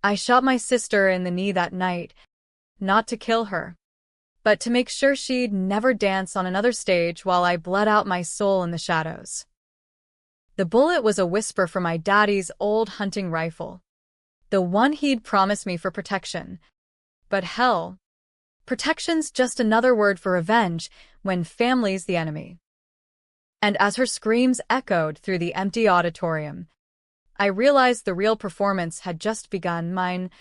I shot my sister in the knee that night, not to kill her, but to make sure she'd never dance on another stage while I bled out my soul in the shadows. The bullet was a whisper from my daddy's old hunting rifle, the one he'd promised me for protection. But hell, protection's just another word for revenge when family's the enemy. And as her screams echoed through the empty auditorium, I realized the real performance had just begun, mine,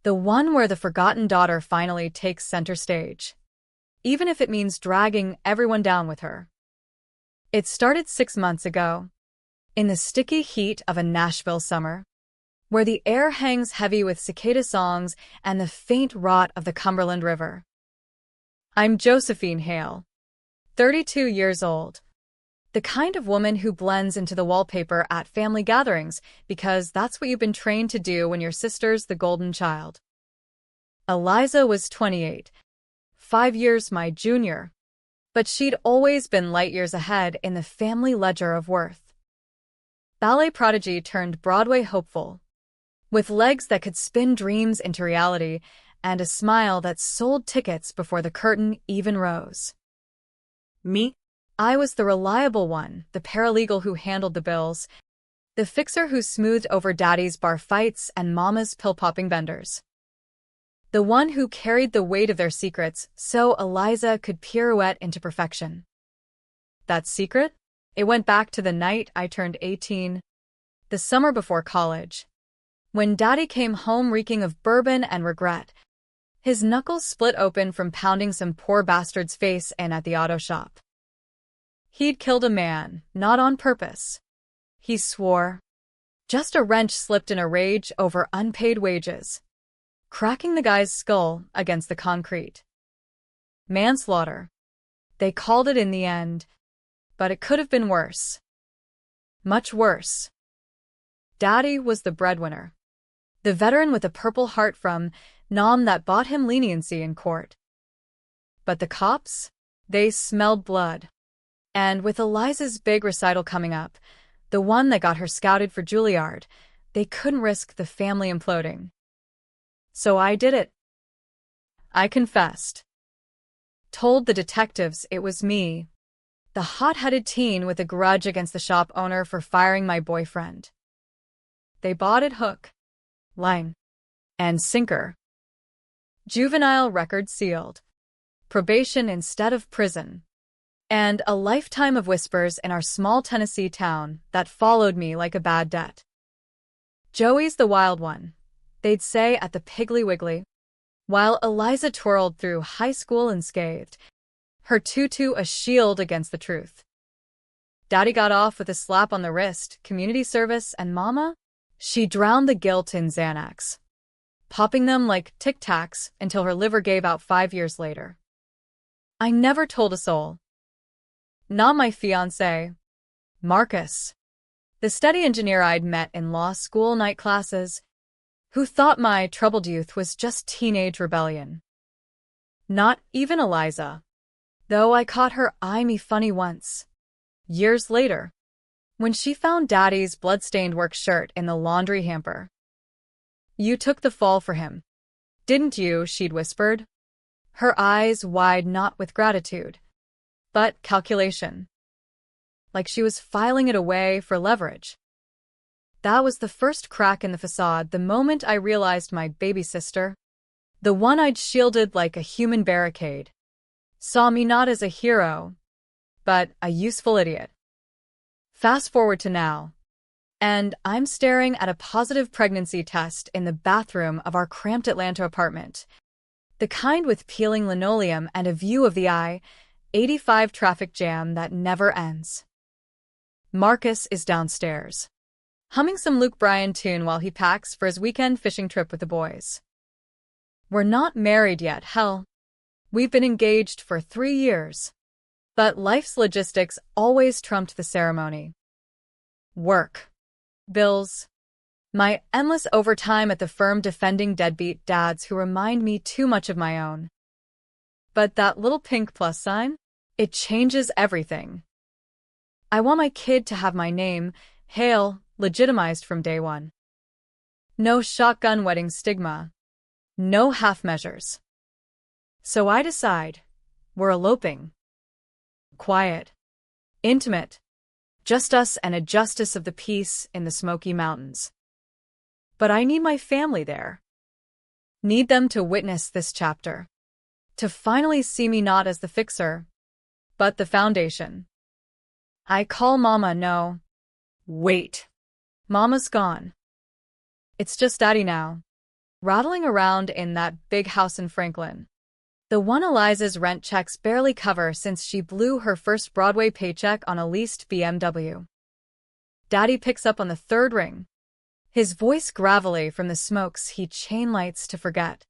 the one where the forgotten daughter finally takes center stage, even if it means dragging everyone down with her. It started 6 months ago, in the sticky heat of a Nashville summer, where the air hangs heavy with cicada songs and the faint rot of the Cumberland River. I'm Josephine Hale, 32 years old, the kind of woman who blends into the wallpaper at family gatherings because that's what you've been trained to do when your sister's the golden child. Eliza was 28, 5 years my junior, but she'd always been light years ahead in the family ledger of worth. Ballet prodigy turned Broadway hopeful, with legs that could spin dreams into reality and a smile that sold tickets before the curtain even rose. Me? I was the reliable one, the paralegal who handled the bills, the fixer who smoothed over daddy's bar fights and mama's pill-popping benders. The one who carried the weight of their secrets so Eliza could pirouette into perfection. That secret? It went back to the night I turned 18, the summer before college, when daddy came home reeking of bourbon and regret, his knuckles split open from pounding some poor bastard's face in at the auto shop. He'd killed a man, not on purpose, he swore. Just a wrench slipped in a rage over unpaid wages, cracking the guy's skull against the concrete. Manslaughter. They called it in the end, but it could have been worse. Much worse. Daddy was the breadwinner, the veteran with a Purple Heart from Nam that bought him leniency in court. But the cops? They smelled blood. And with Eliza's big recital coming up, the one that got her scouted for Juilliard, they couldn't risk the family imploding. So I did it. I confessed. Told the detectives it was me, the hot-headed teen with a grudge against the shop owner for firing my boyfriend. They bought it hook, line, and sinker. Juvenile record sealed. Probation instead of prison. And a lifetime of whispers in our small Tennessee town that followed me like a bad debt. Joey's the wild one, they'd say at the Piggly Wiggly, while Eliza twirled through high school unscathed, her tutu a shield against the truth. Daddy got off with a slap on the wrist, community service, and Mama? She drowned the guilt in Xanax, popping them like Tic Tacs until her liver gave out 5 years later. I never told a soul. Not my fiancé, Marcus, the steady engineer I'd met in law school night classes, who thought my troubled youth was just teenage rebellion. Not even Eliza, though I caught her eyeing me funny once, years later, when she found Daddy's blood-stained work shirt in the laundry hamper. You took the fall for him, didn't you? She'd whispered, her eyes wide not with gratitude, but calculation. Like she was filing it away for leverage. That was the first crack in the facade the moment I realized my baby sister, the one I'd shielded like a human barricade, saw me not as a hero, but a useful idiot. Fast forward to now, and I'm staring at a positive pregnancy test in the bathroom of our cramped Atlanta apartment, the kind with peeling linoleum and a view of the I-85 traffic jam that never ends. Marcus is downstairs, humming some Luke Bryan tune while he packs for his weekend fishing trip with the boys. We're not married yet, hell. We've been engaged for 3 years. But life's logistics always trumped the ceremony. Work. Bills. My endless overtime at the firm defending deadbeat dads who remind me too much of my own. But that little pink plus sign? It changes everything. I want my kid to have my name, Hale, legitimized from day one. No shotgun wedding stigma. No half measures. So I decide, we're eloping. Quiet. Intimate. Just us and a justice of the peace in the Smoky Mountains. But I need my family there. Need them to witness this chapter. To finally see me not as the fixer, but the foundation. I call Mama. No. Wait. Mama's gone. It's just Daddy now, rattling around in that big house in Franklin. The one Eliza's rent checks barely cover since she blew her first Broadway paycheck on a leased BMW. Daddy picks up on the third ring, his voice gravelly from the smokes he chain lights to forget.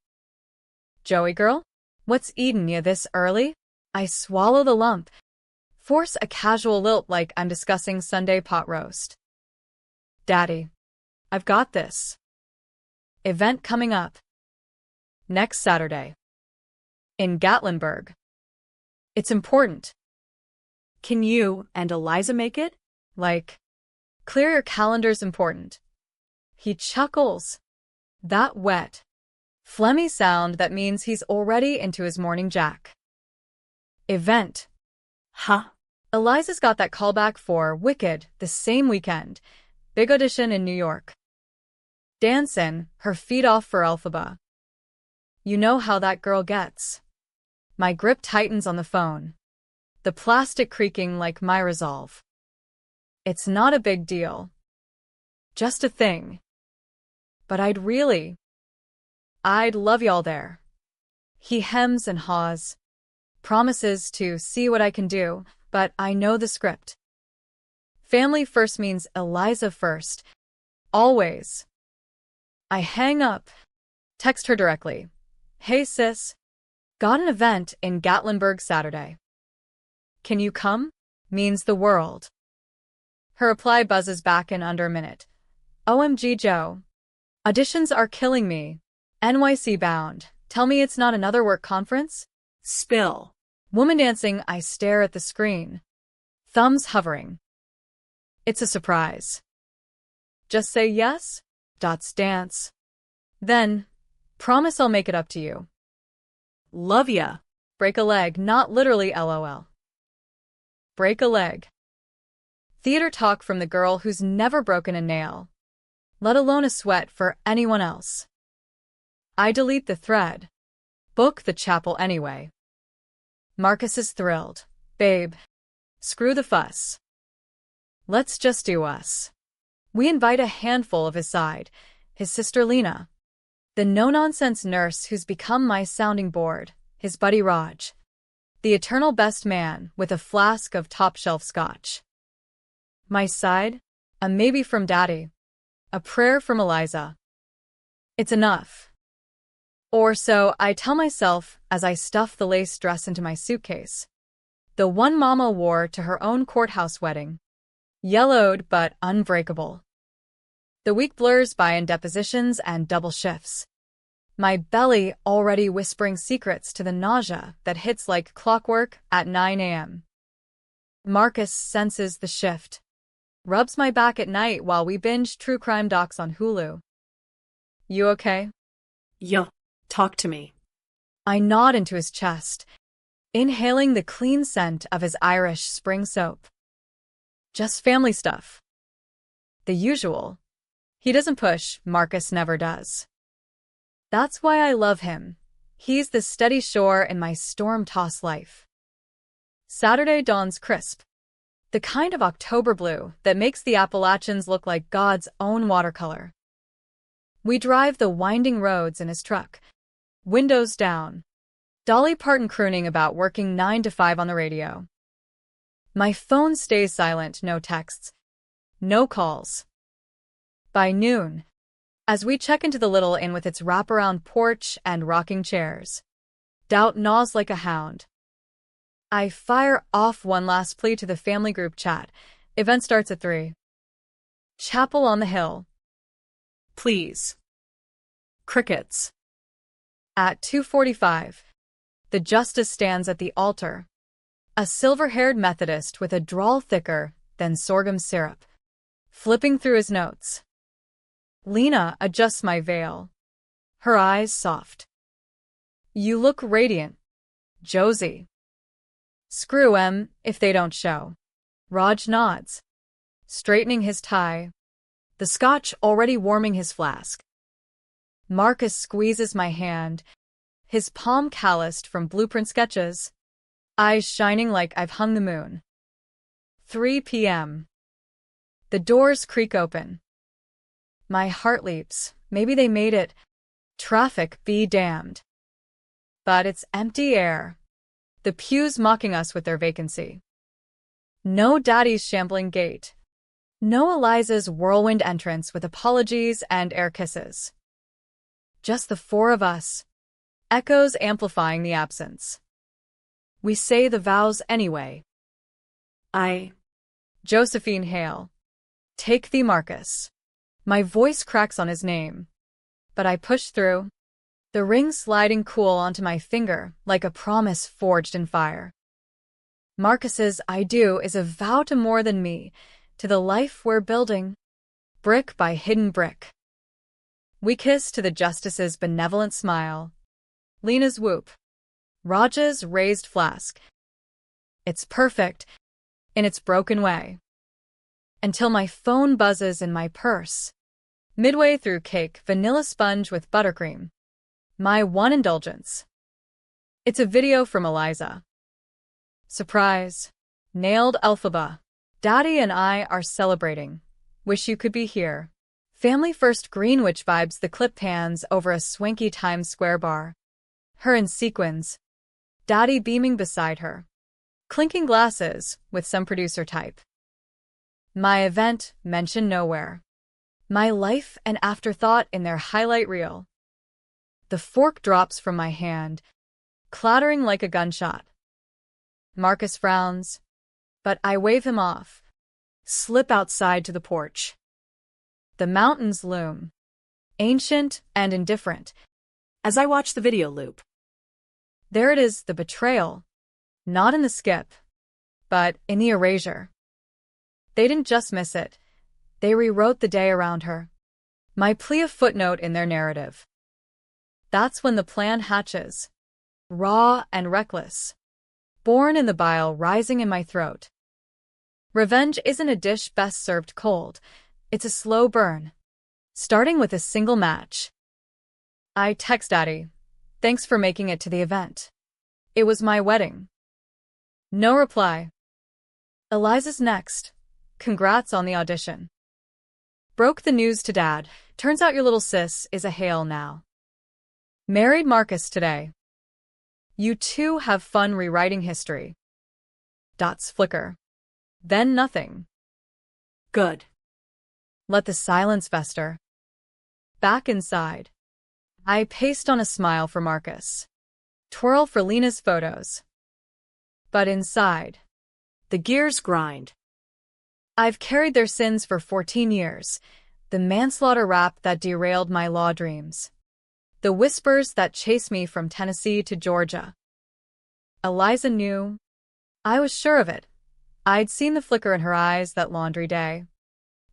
Joey girl, what's eatin' ya this early? I swallow the lump, force a casual lilt like I'm discussing Sunday pot roast. Daddy, I've got this. Event coming up. Next Saturday. In Gatlinburg. It's important. Can you and Eliza make it? Like, clear your calendar's important. He chuckles. That wet, phlegmy sound that means he's already into his morning jack. Event. Huh? Eliza's got that callback for Wicked the same weekend. Big audition in New York. Dancin', her feet off for Elphaba. You know how that girl gets. My grip tightens on the phone, the plastic creaking like my resolve. It's not a big deal. Just a thing. But I'd love y'all there. He hems and haws, promises to see what I can do, but I know the script. Family first means Eliza first. Always. I hang up, text her directly. Hey sis. Got an event in Gatlinburg Saturday. Can you come? Means the world. Her reply buzzes back in under a minute. OMG Joe. Auditions are killing me. NYC bound. Tell me it's not another work conference? Spill. Woman dancing. I stare at the screen. Thumbs hovering. It's a surprise. Just say yes? Dance. Then, promise I'll make it up to you. Love ya. Break a leg, not literally LOL. Break a leg. Theater talk from the girl who's never broken a nail, let alone a sweat for anyone else. I delete the thread. Book the chapel anyway. Marcus is thrilled. Babe, screw the fuss. Let's just do us. We invite a handful of his side, his sister Lena, the no-nonsense nurse who's become my sounding board, his buddy Raj, the eternal best man with a flask of top-shelf scotch. My side, a maybe from Daddy, a prayer from Eliza. It's enough. Or so I tell myself as I stuff the lace dress into my suitcase, the one Mama wore to her own courthouse wedding, yellowed but unbreakable. The week blurs by in depositions and double shifts. My belly already whispering secrets to the nausea that hits like clockwork at 9 a.m. Marcus senses the shift, rubs my back at night while we binge true crime docs on Hulu. You okay? Yeah, talk to me. I nod into his chest, inhaling the clean scent of his Irish spring soap. Just family stuff. The usual. He doesn't push, Marcus never does. That's why I love him. He's the steady shore in my storm-tossed life. Saturday dawns crisp. The kind of October blue that makes the Appalachians look like God's own watercolor. We drive the winding roads in his truck, windows down. Dolly Parton crooning about working 9 to 5 on the radio. My phone stays silent, no texts, no calls. By noon, as we check into the little inn with its wraparound porch and rocking chairs, doubt gnaws like a hound. I fire off one last plea to the family group chat. Event starts at 3. Chapel on the hill. Please. Crickets. At 2:45, the justice stands at the altar, a silver-haired Methodist with a drawl thicker than sorghum syrup, flipping through his notes. Lena adjusts my veil, her eyes soft. You look radiant, Josie. Screw 'em if they don't show. Raj nods, straightening his tie, the scotch already warming his flask. Marcus squeezes my hand, his palm calloused from blueprint sketches, eyes shining like I've hung the moon. 3 p.m. The doors creak open. My heart leaps. Maybe they made it. Traffic be damned. But it's empty air. The pews mocking us with their vacancy. No Daddy's shambling gate. No Eliza's whirlwind entrance with apologies and air kisses. Just the four of us. Echoes amplifying the absence. We say the vows anyway. Josephine Hale. Take thee, Marcus. My voice cracks on his name. But I push through, the ring sliding cool onto my finger like a promise forged in fire. Marcus's I do is a vow to more than me, to the life we're building, brick by hidden brick. We kiss to the justice's benevolent smile, Lena's whoop, Raj's raised flask. It's perfect, in its broken way. Until my phone buzzes in my purse. Midway through cake, vanilla sponge with buttercream. My one indulgence. It's a video from Eliza. Surprise. Nailed Elphaba. Daddy and I are celebrating. Wish you could be here. Family first Greenwich vibes. The clip pans over a swanky Times Square bar. Her in sequins. Daddy beaming beside her. Clinking glasses with some producer type. My event mentioned nowhere. My life an afterthought in their highlight reel. The fork drops from my hand, clattering like a gunshot. Marcus frowns, but I wave him off, slip outside to the porch. The mountains loom, ancient and indifferent, as I watch the video loop. There it is, the betrayal, not in the skip, but in the erasure. They didn't just miss it. They rewrote the day around her. My plea a footnote in their narrative. That's when the plan hatches. Raw and reckless. Born in the bile rising in my throat. Revenge isn't a dish best served cold. It's a slow burn. Starting with a single match. I text Daddy. Thanks for making it to the event. It was my wedding. No reply. Eliza's next. Congrats on the audition. Broke the news to Dad. Turns out your little sis is a Hale now. Married Marcus today. You two have fun rewriting history. Dots flicker. Then nothing. Good. Let the silence fester. Back inside. I paste on a smile for Marcus. Twirl for Lena's photos. But inside, the gears grind. I've carried their sins for 14 years. The manslaughter rap that derailed my law dreams. The whispers that chased me from Tennessee to Georgia. Eliza knew. I was sure of it. I'd seen the flicker in her eyes that laundry day.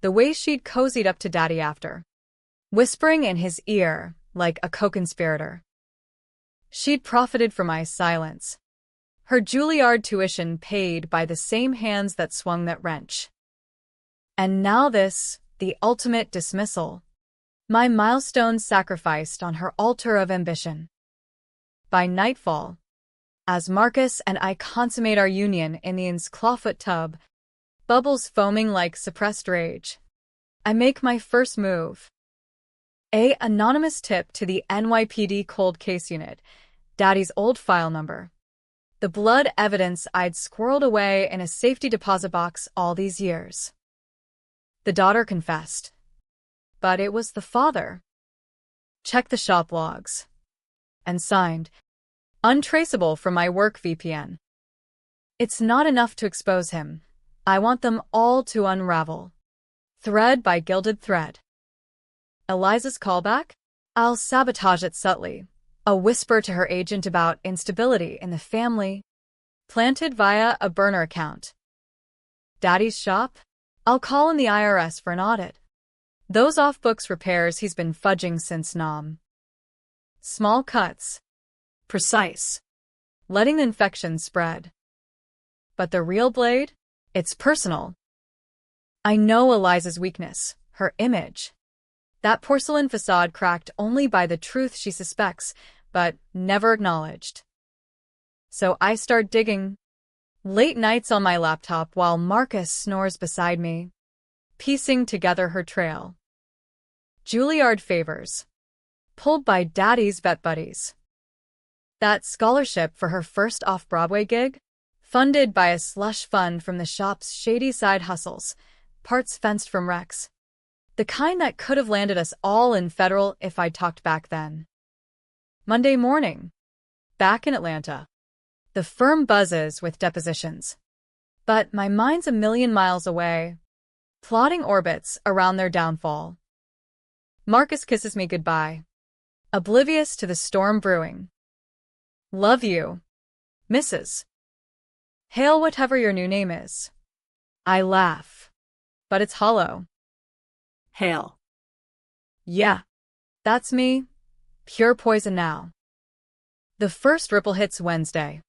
The way she'd cozied up to Daddy after. Whispering in his ear like a co-conspirator. She'd profited from my silence. Her Juilliard tuition paid by the same hands that swung that wrench. And now this, the ultimate dismissal. My milestone sacrificed on her altar of ambition. By nightfall, as Marcus and I consummate our union in the inn's clawfoot tub, bubbles foaming like suppressed rage, I make my first move. A anonymous tip to the NYPD cold case unit, Daddy's old file number. The blood evidence I'd squirreled away in a safety deposit box all these years. The daughter confessed. But it was the father. Check the shop logs. And signed. Untraceable from my work VPN. It's not enough to expose him. I want them all to unravel. Thread by gilded thread. Eliza's callback? I'll sabotage it subtly. A whisper to her agent about instability in the family. Planted via a burner account. Daddy's shop? I'll call in the IRS for an audit. Those off-books repairs he's been fudging since Nam. Small cuts. Precise. Letting the infection spread. But the real blade? It's personal. I know Eliza's weakness, her image. That porcelain facade cracked only by the truth she suspects, but never acknowledged. So I start digging. Late nights on my laptop while Marcus snores beside me, piecing together her trail. Juilliard favors. Pulled by Daddy's vet buddies. That scholarship for her first off-Broadway gig? Funded by a slush fund from the shop's shady side hustles, parts fenced from Rex. The kind that could have landed us all in federal if I'd talked back then. Monday morning. Back in Atlanta. The firm buzzes with depositions. But my mind's a million miles away, plotting orbits around their downfall. Marcus kisses me goodbye, oblivious to the storm brewing. Love you, Mrs. Hail whatever your new name is. I laugh, but it's hollow. Hail. Yeah, that's me. Pure poison now. The first ripple hits Wednesday.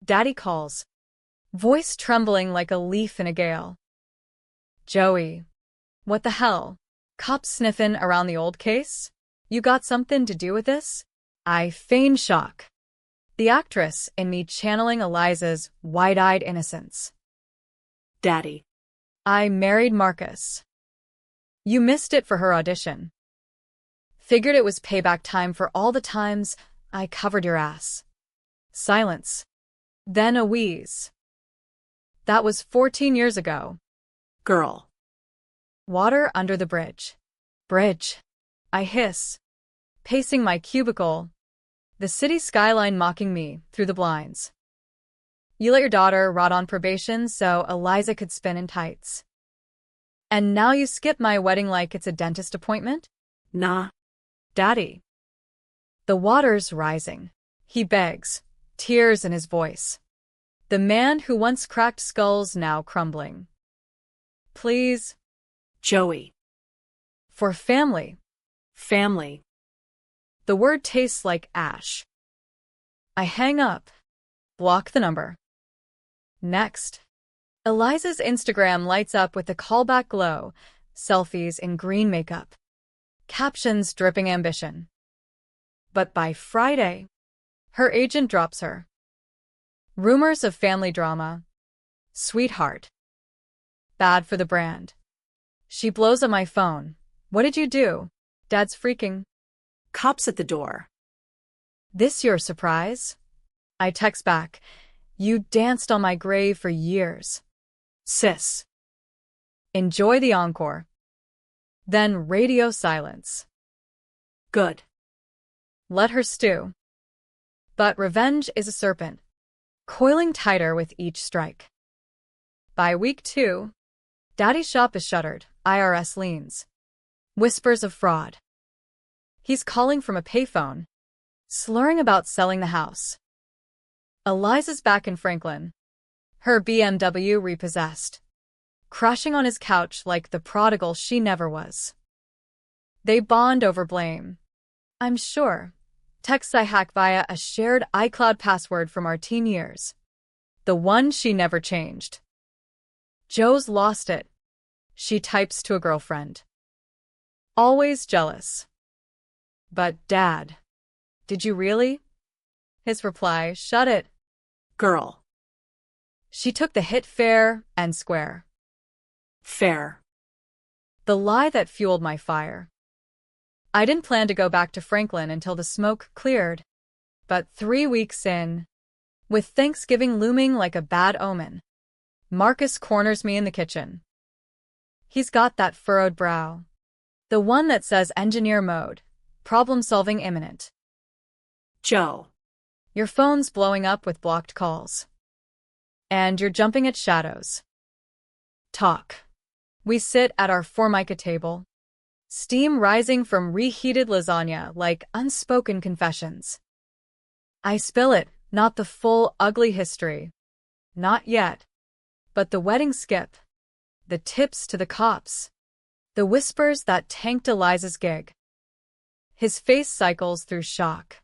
Daddy calls, voice trembling like a leaf in a gale. Joey. What the hell? Cops sniffing around the old case? You got something to do with this? I feign shock. The actress in me channeling Eliza's wide-eyed innocence. Daddy. I married Marcus. You missed it for her audition. Figured it was payback time for all the times I covered your ass. Silence. Then a wheeze. That was 14 years ago. Girl. Water under the bridge. Bridge. I hiss, pacing my cubicle, the city skyline mocking me through the blinds. You let your daughter rot on probation so Eliza could spin in tights. And now you skip my wedding like it's a dentist appointment? Nah. Daddy. The water's rising. He begs, tears in his voice. The man who once cracked skulls now crumbling. Please. Joey. For family. Family. The word tastes like ash. I hang up. Block the number. Next. Eliza's Instagram lights up with a callback glow, selfies in green makeup. Captions dripping ambition. But by Friday, her agent drops her. Rumors of family drama. Sweetheart. Bad for the brand. She blows up my phone. What did you do? Dad's freaking. Cops at the door. This your surprise? I text back. You danced on my grave for years. Sis. Enjoy the encore. Then radio silence. Good. Let her stew. But revenge is a serpent, coiling tighter with each strike. By week 2, Daddy's shop is shuttered, IRS liens. Whispers of fraud. He's calling from a payphone, slurring about selling the house. Eliza's back in Franklin, her BMW repossessed, crashing on his couch like the prodigal she never was. They bond over blame. I'm sure. Texts I hack via a shared iCloud password from our teen years. The one she never changed. Joe's lost it. She types to a girlfriend. Always jealous. But Dad, did you really? His reply, shut it. Girl. She took the hit fair and square. Fair. The lie that fueled my fire. I didn't plan to go back to Franklin until the smoke cleared. But 3 weeks in, with Thanksgiving looming like a bad omen, Marcus corners me in the kitchen. He's got that furrowed brow. The one that says engineer mode, problem-solving imminent. Joe. Your phone's blowing up with blocked calls. And you're jumping at shadows. Talk. We sit at our Formica table, steam rising from reheated lasagna like unspoken confessions. I spill it, not the full ugly history. Not yet. But the wedding skip. The tips to the cops. The whispers that tanked Eliza's gig. His face cycles through shock,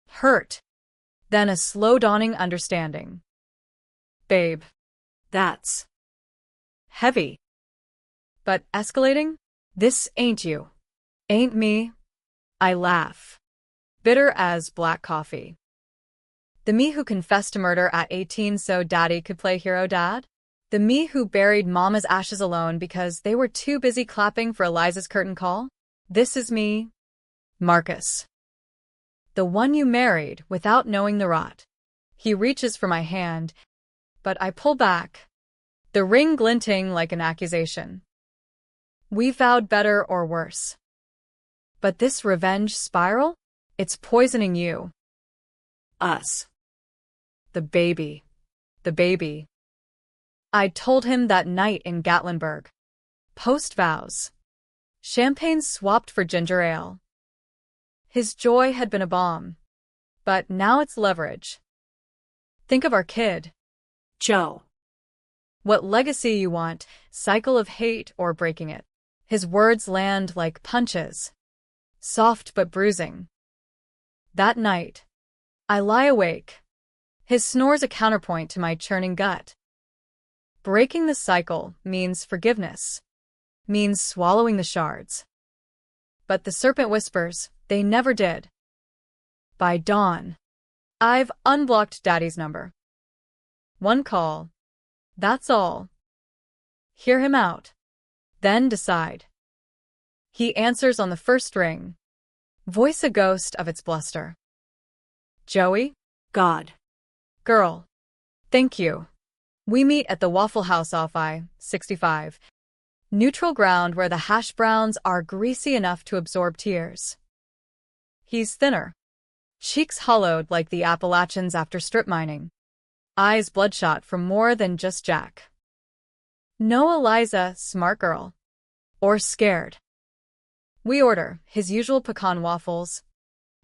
hurt, then a slow dawning understanding. Babe, That's heavy. But escalating? This ain't you. Ain't me. I laugh. Bitter as black coffee. The me who confessed to murder at 18 so daddy could play hero dad? The me who buried mama's ashes alone because they were too busy clapping for Eliza's curtain call? This is me, Marcus. The one you married without knowing the rot. He reaches for my hand, but I pull back, the ring glinting like an accusation. We vowed better or worse. But this revenge spiral? It's poisoning you. us. The baby. The baby. I told him that night in Gatlinburg. Post-vows. Champagne swapped for ginger ale. His joy had been a bomb. But now it's leverage. Think of our kid. Joe. What legacy you want, cycle of hate or breaking it. His words land like punches. Soft but bruising. That night, I lie awake. His snore's a counterpoint to my churning gut. Breaking the cycle means forgiveness. Means swallowing the shards. But the serpent whispers, they never did. By dawn, I've unblocked Daddy's number. One call. That's all. Hear him out. Then decide. He answers on the first ring. Voice a ghost of its bluster. Joey? God. Girl. Thank you. We meet at the Waffle House off I-65. Neutral ground where the hash browns are greasy enough to absorb tears. He's thinner. Cheeks hollowed like the Appalachians after strip mining. Eyes bloodshot from more than just Jack. No Eliza, smart girl. Or scared. We order his usual pecan waffles,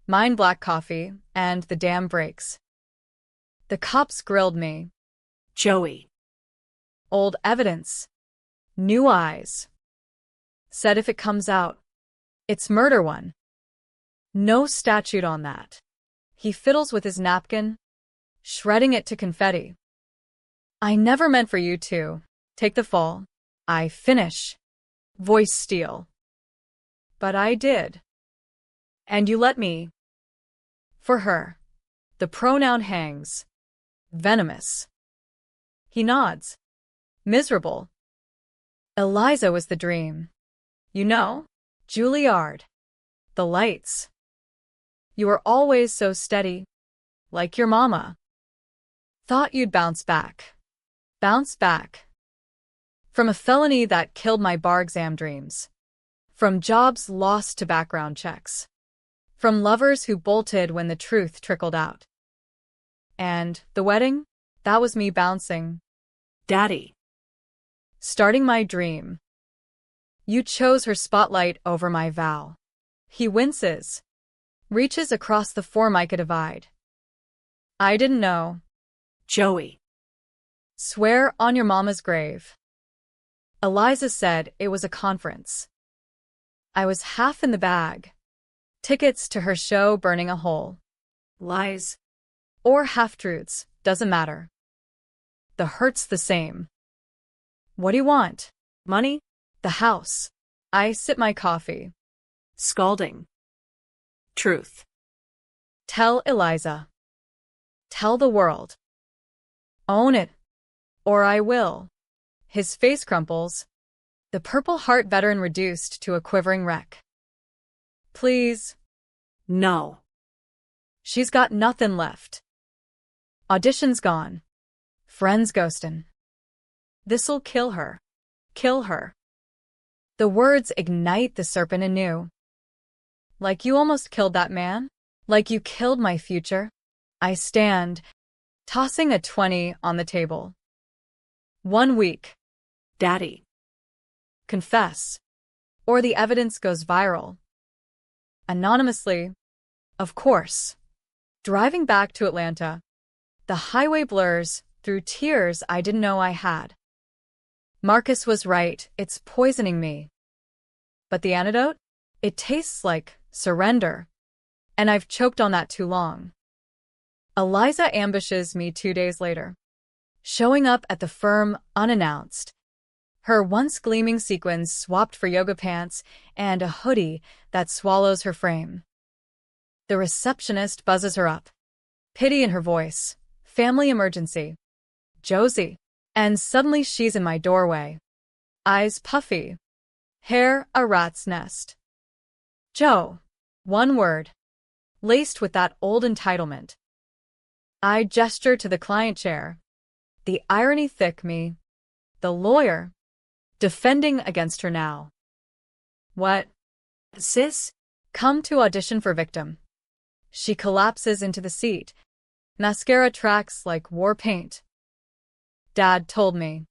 mine black coffee, and the dam breaks. The cops grilled me. Joey. Old evidence. New eyes. Said if it comes out, it's murder one. No statute on that. He fiddles with his napkin, shredding it to confetti. I never meant for you to take the fall. I finish. Voice steel. But I did. And you let me. For her. The pronoun hangs. Venomous. He nods. Miserable. Eliza was the dream. You know, Juilliard. The lights. You were always so steady. Like your mama. Thought you'd bounce back. Bounce back. From a felony that killed my bar exam dreams. From jobs lost to background checks. From lovers who bolted when the truth trickled out. And the wedding? That was me bouncing. Daddy. Starting my dream. You chose her spotlight over my vow. He winces. Reaches across the Formica divide. I didn't know. Joey. Swear on your mama's grave. Eliza said it was a conference. I was half in the bag. Tickets to her show burning a hole. Lies. Or half-truths, doesn't matter. The hurt's the same. What do you want? Money? The house. I sip my coffee. Scalding. Truth. Tell Eliza. Tell the world. Own it. Or I will. His face crumples. The Purple Heart veteran reduced to a quivering wreck. Please. No. She's got nothing left. Audition's gone. Friends ghostin'. This'll kill her. Kill her. The words ignite the serpent anew. Like you almost killed that man? Like you killed my future? I stand, tossing a 20 on the table. 1 week. Daddy. Confess. Or the evidence goes viral. Anonymously. Of course. Driving back to Atlanta. The highway blurs through tears I didn't know I had. Marcus was right, it's poisoning me. But the antidote? It tastes like surrender. And I've choked on that too long. Eliza ambushes me 2 days later, showing up at the firm unannounced. Her once gleaming sequins swapped for yoga pants and a hoodie that swallows her frame. The receptionist buzzes her up. Pity in her voice. Family emergency. Josie. And suddenly she's in my doorway. Eyes puffy. Hair a rat's nest. Joe. One word. Laced with that old entitlement. I gesture to the client chair. The irony thick me. The lawyer. Defending against her now. What? Sis? Come to audition for victim. She collapses into the seat. Mascara tracks like war paint. Dad told me.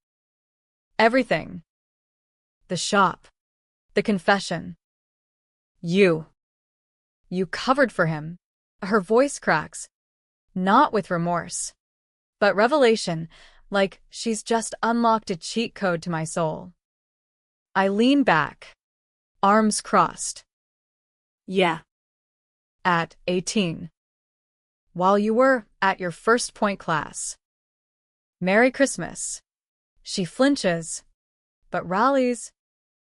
Everything. The shop. The confession. You covered for him. Her voice cracks. Not with remorse, but revelation, like she's just unlocked a cheat code to my soul. I lean back, arms crossed. Yeah. At 18. While you were at your first point class. Merry Christmas. She flinches, but rallies,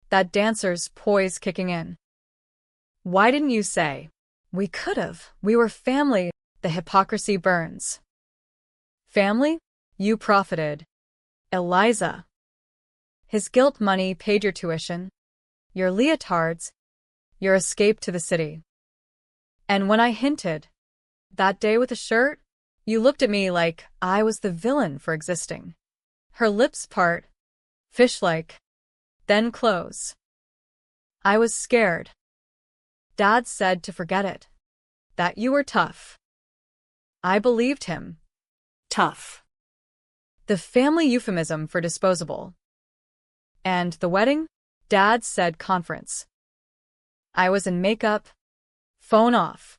that dancer's poise kicking in. Why didn't you say? We could've. We were family. The hypocrisy burns. Family? You profited. Eliza. His guilt money paid your tuition, your leotards, your escape to the city. And when I hinted, that day with the shirt, you looked at me like I was the villain for existing. Her lips part, fish-like, then close. I was scared. Dad said to forget it, that you were tough. I believed him. Tough. The family euphemism for disposable. And the wedding? Dad said conference. I was in makeup. Phone off.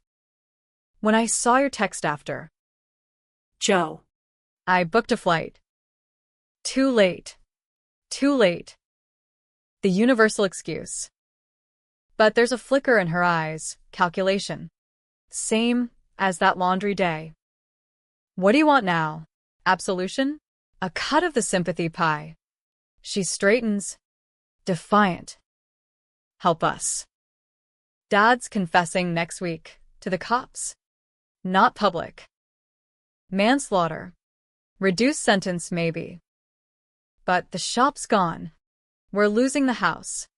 When I saw your text after. Joe. I booked a flight. Too late. Too late. The universal excuse. But there's a flicker in her eyes, calculation. Same as that laundry day. What do you want now? Absolution? A cut of the sympathy pie. She straightens, defiant. Help us. Dad's confessing next week to the cops. Not public. Manslaughter. Reduced sentence maybe. But the shop's gone. We're losing the house.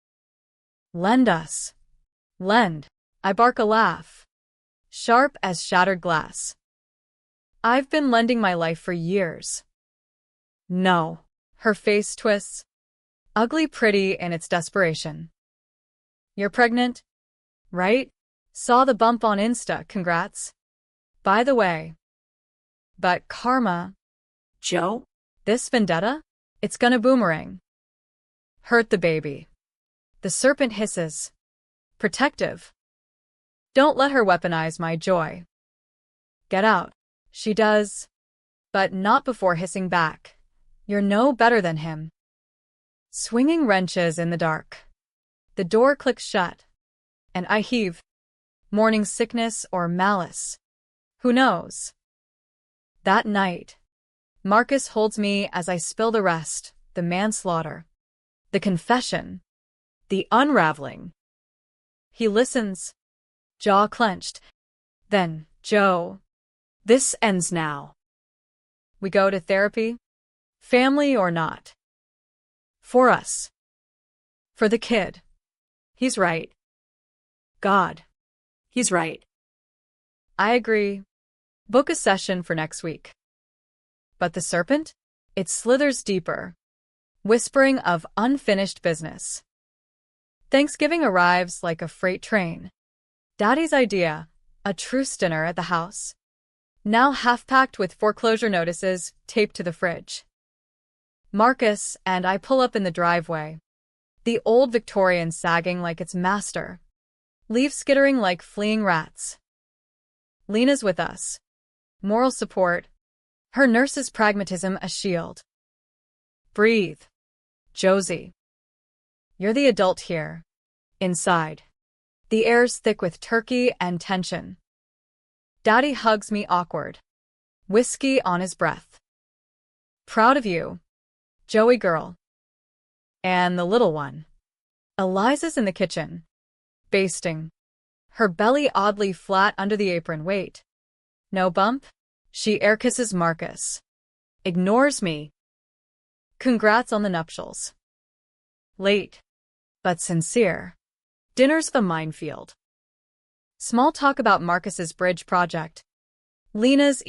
Lend us. Lend. I bark a laugh. Sharp as shattered glass. I've been lending my life for years. No. Her face twists. Ugly pretty in its desperation. You're pregnant? Right? Saw the bump on Insta, congrats. By the way. But karma. Joe? This vendetta? It's gonna boomerang. Hurt the baby. The serpent hisses. Protective. Don't let her weaponize my joy. Get out. She does. But not before hissing back. You're no better than him. Swinging wrenches in the dark. The door clicks shut. And I heave. Morning sickness or malice. Who knows? That night, Marcus holds me as I spill the rest, the manslaughter, the confession, the unraveling. He listens, jaw clenched. Then, Joe, this ends now. We go to therapy, family or not. For us. For the kid. He's right. God. He's right. I agree. Book a session for next week. But the serpent? It slithers deeper, whispering of unfinished business. Thanksgiving arrives like a freight train. Daddy's idea, a truce dinner at the house. Now half-packed with foreclosure notices taped to the fridge. Marcus and I pull up in the driveway. The old Victorian sagging like its master. Leaves skittering like fleeing rats. Lena's with us. Moral support. Her nurse's pragmatism a shield. Breathe. Josie. You're the adult here. Inside, the air's thick with turkey and tension. Daddy hugs me awkward, whiskey on his breath. Proud of you, Joey girl. And the little one. Eliza's in the kitchen, basting, her belly oddly flat under the apron. Wait. No bump? She air kisses Marcus. Ignores me. Congrats on the nuptials. Late, but sincere. Dinner's the minefield. Small talk about Marcus's bridge project. Lena's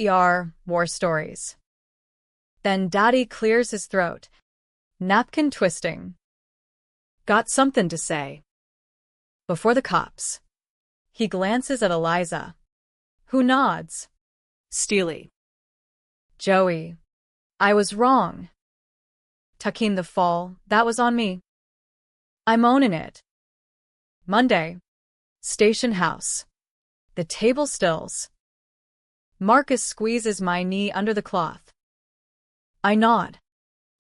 war stories. Then Daddy clears his throat, napkin twisting. Got something to say. Before the cops. He glances at Eliza, who nods. Steely. Joey. I was wrong. Tucking the fall, that was on me. I'm owning it. Monday. Station house. The table stills. Marcus squeezes my knee under the cloth. I nod.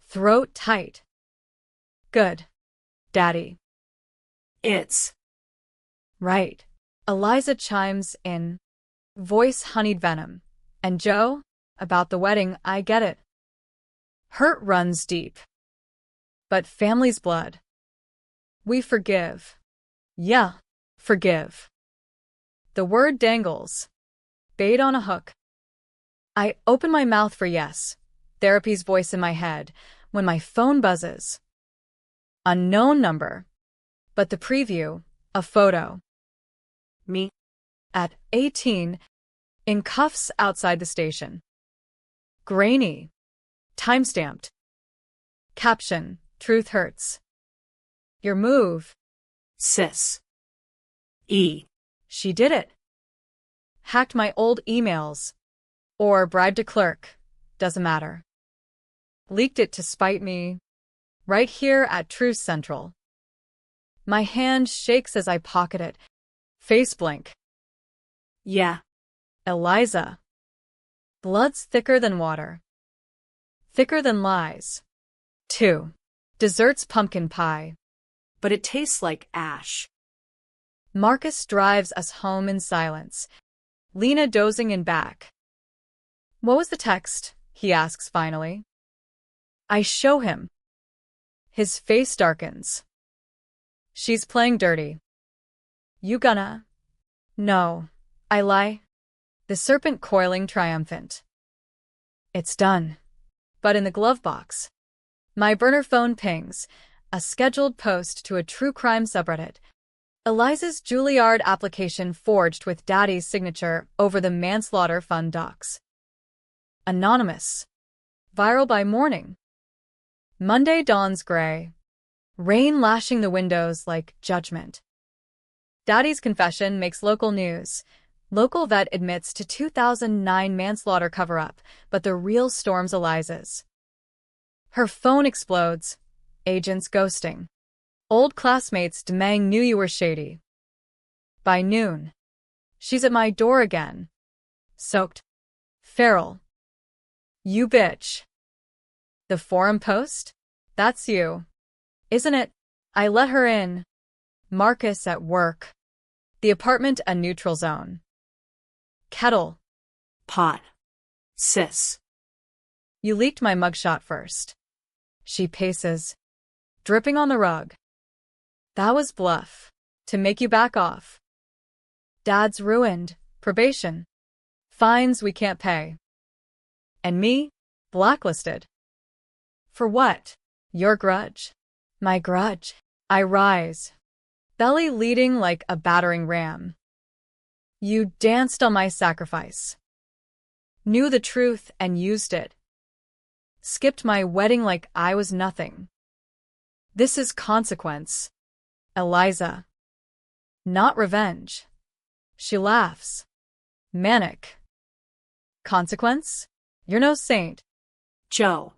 Throat tight. Good. Daddy. It's right. Eliza chimes in, voice honeyed venom. And Joe? About the wedding, I get it. Hurt runs deep. But family's blood. We forgive. Yeah, forgive. The word dangles. Bait on a hook. I open my mouth for yes, therapy's voice in my head, when my phone buzzes. Unknown number. But the preview, a photo. Me. At 18, in cuffs outside the station. Grainy. Timestamped. Caption, truth hurts. Your move. sis. E. She did it. Hacked my old emails. Or bribed a clerk. Doesn't matter. Leaked it to spite me. Right here at Truth Central. My hand shakes as I pocket it. Face blank. Yeah. Eliza. Blood's thicker than water. Thicker than lies. 2. Dessert's pumpkin pie. But it tastes like ash. Marcus drives us home in silence. Lena dozing in back. What was the text? He asks finally. I show him. His face darkens. She's playing dirty. You gonna? No. I lie. The serpent coiling triumphant. It's done. But in the glove box. My burner phone pings. A scheduled post to a true crime subreddit. Eliza's Juilliard application forged with Daddy's signature over the manslaughter fund docs. Anonymous. Viral by morning. Monday dawns gray. Rain lashing the windows like judgment. Daddy's confession makes local news. Local vet admits to 2009 manslaughter cover-up, but the real storm's Eliza's. Her phone explodes. Agents ghosting. Old classmates demanding knew you were shady. By noon. She's at my door again. Soaked. Feral. You bitch. The forum post? That's you. Isn't it? I let her in. Marcus at work. The apartment a neutral zone. Kettle. Pot. Sis. You leaked my mugshot first. She paces. Dripping on the rug. That was bluff. To make you back off. Dad's ruined. Probation. Fines we can't pay. And me? Blacklisted. For what? Your grudge. My grudge. I rise. Belly leading like a battering ram. You danced on my sacrifice. Knew the truth and used it. Skipped my wedding like I was nothing. This is consequence. Eliza. Not revenge. She laughs. Manic. Consequence? You're no saint. Joe.